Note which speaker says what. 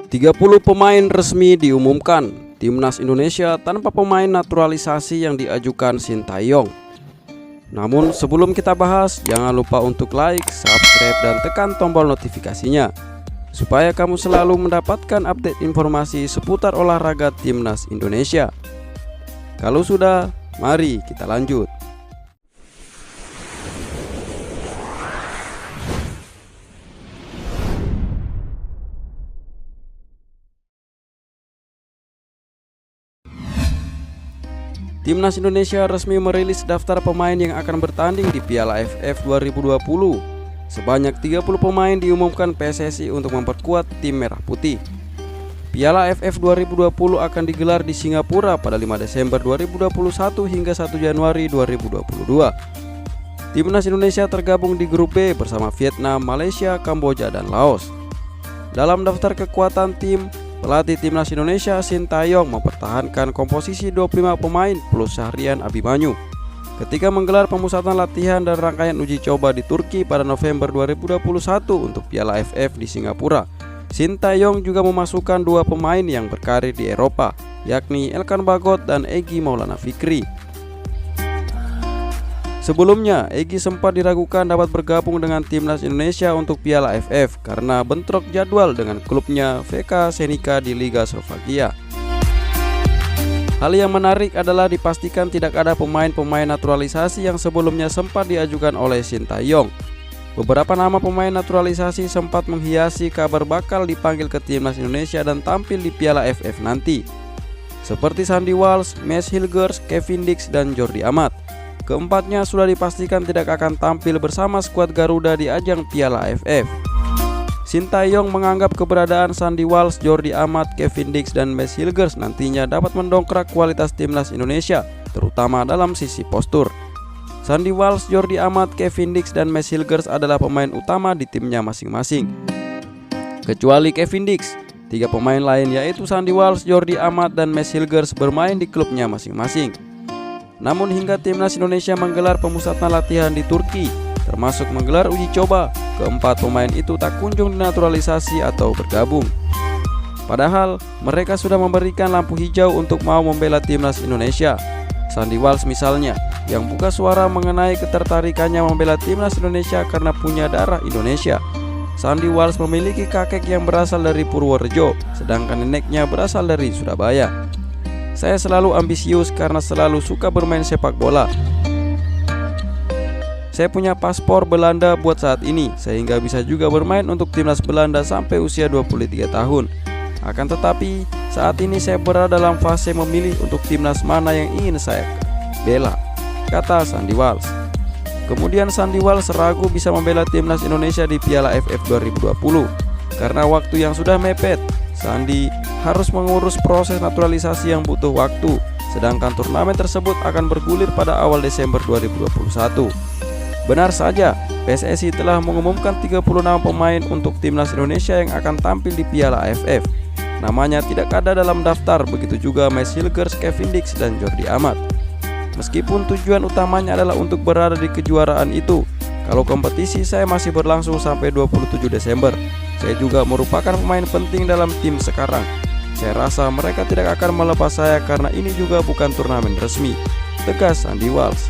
Speaker 1: 30 pemain resmi diumumkan Timnas Indonesia tanpa pemain naturalisasi yang diajukan Sintayong. Namun sebelum kita bahas, jangan lupa untuk like, subscribe, dan tekan tombol notifikasinya supaya kamu selalu mendapatkan update informasi seputar olahraga Timnas Indonesia. Kalau sudah, mari kita lanjut. Timnas Indonesia resmi merilis daftar pemain yang akan bertanding di Piala AFF 2020. Sebanyak 30 pemain diumumkan PSSI untuk memperkuat tim Merah Putih. Piala AFF 2020 akan digelar di Singapura pada 5 Desember 2021 hingga 1 Januari 2022. Timnas Indonesia tergabung di grup B bersama Vietnam, Malaysia, Kamboja, dan Laos. Dalam daftar kekuatan tim, pelatih Timnas Indonesia Sintayong mempertahankan komposisi 25 pemain plus Syahrian Abimanyu ketika menggelar pemusatan latihan dan rangkaian uji coba di Turki pada November 2021 untuk Piala AFF di Singapura. Sintayong juga memasukkan 2 pemain yang berkarir di Eropa, yakni Elkan Bagot dan Egy Maulana Fikri. Sebelumnya, Egy sempat diragukan dapat bergabung dengan Timnas Indonesia untuk Piala AFF karena bentrok jadwal dengan klubnya VK Senica di Liga Slovakia. Hal yang menarik adalah dipastikan tidak ada pemain-pemain naturalisasi yang sebelumnya sempat diajukan oleh Sintayong. Beberapa nama pemain naturalisasi sempat menghiasi kabar bakal dipanggil ke Timnas Indonesia dan tampil di Piala AFF nanti, seperti Sandy Walsh, Mads Hilgers, Kevin Dix, dan Jordi Amat. Keempatnya sudah dipastikan tidak akan tampil bersama skuad Garuda di ajang Piala AFF. Sintayong menganggap keberadaan Sandy Walsh, Jordi Amat, Kevin Dix, dan Mads Hilgers nantinya dapat mendongkrak kualitas Timnas Indonesia, terutama dalam sisi postur. Sandy Walsh, Jordi Amat, Kevin Dix, dan Mads Hilgers adalah pemain utama di timnya masing-masing. Kecuali Kevin Dix, 3 pemain lain yaitu Sandy Walsh, Jordi Amat, dan Mads Hilgers bermain di klubnya masing-masing. Namun hingga Timnas Indonesia menggelar pemusatan latihan di Turki, termasuk menggelar uji coba, keempat pemain itu tak kunjung dinaturalisasi atau bergabung. Padahal mereka sudah memberikan lampu hijau untuk mau membela Timnas Indonesia. Sandy Walsh misalnya, yang buka suara mengenai ketertarikannya membela Timnas Indonesia karena punya darah Indonesia. Sandy Walsh memiliki kakek yang berasal dari Purworejo, sedangkan neneknya berasal dari Surabaya. Saya selalu ambisius karena selalu suka bermain sepak bola. Saya punya paspor Belanda buat saat ini, sehingga bisa juga bermain untuk timnas Belanda sampai usia 23 tahun. Akan tetapi, saat ini saya berada dalam fase memilih untuk timnas mana yang ingin saya bela, kata Sandy Walsh. Kemudian Sandy Walsh ragu bisa membela timnas Indonesia di Piala AFF 2020 karena waktu yang sudah mepet. Sandy harus mengurus proses naturalisasi yang butuh waktu, sedangkan turnamen tersebut akan bergulir pada awal Desember 2021. Benar saja, PSSI telah mengumumkan 36 pemain untuk Timnas Indonesia yang akan tampil di Piala AFF. Namanya tidak ada dalam daftar, begitu juga Mads Hilgers, Kevin Dix, dan Jordi Amat. Meskipun tujuan utamanya adalah untuk berada di kejuaraan itu, kalau kompetisi saya masih berlangsung sampai 27 Desember. Saya juga merupakan pemain penting dalam tim sekarang. Saya rasa mereka tidak akan melepas saya karena ini juga bukan turnamen resmi, tegas Sandy Walsh.